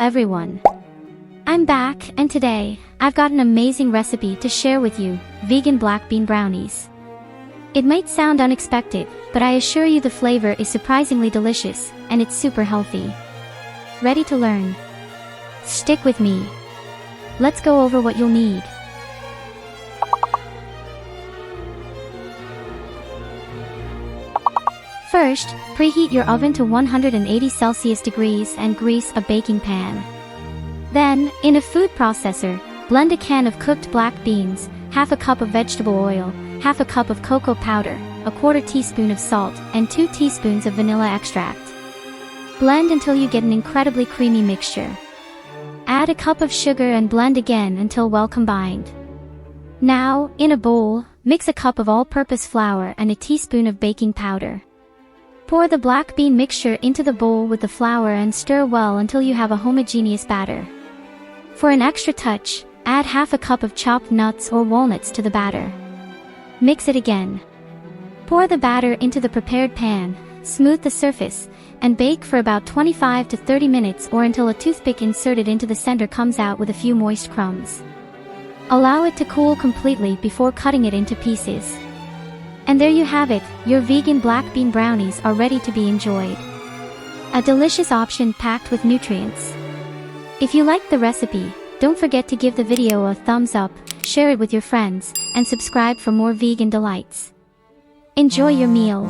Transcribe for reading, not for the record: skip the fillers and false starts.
everyone. I'm back, and today, I've got an amazing recipe to share with you, vegan black bean brownies. It might sound unexpected, but I assure you the flavor is surprisingly delicious, and it's super healthy. Ready to learn? Stick with me. Let's go over what you'll need. First, preheat your oven to 180 Celsius degrees and grease a baking pan. Then, in a food processor, blend a can of cooked black beans, half a cup of vegetable oil, half a cup of cocoa powder, a quarter teaspoon of salt, and 2 teaspoons of vanilla extract. Blend until you get an incredibly creamy mixture. Add a cup of sugar and blend again until well combined. Now, in a bowl, mix a cup of all-purpose flour and a teaspoon of baking powder. Pour the black bean mixture into the bowl with the flour and stir well until you have a homogeneous batter. For an extra touch, add half a cup of chopped nuts or walnuts to the batter. Mix it again. Pour the batter into the prepared pan, smooth the surface, and bake for about 25 to 30 minutes or until a toothpick inserted into the center comes out with a few moist crumbs. Allow it to cool completely before cutting it into pieces. And there you have it, your vegan black bean brownies are ready to be enjoyed. A delicious option packed with nutrients. If you liked the recipe, don't forget to give the video a thumbs up, share it with your friends, and subscribe for more vegan delights. Enjoy your meal.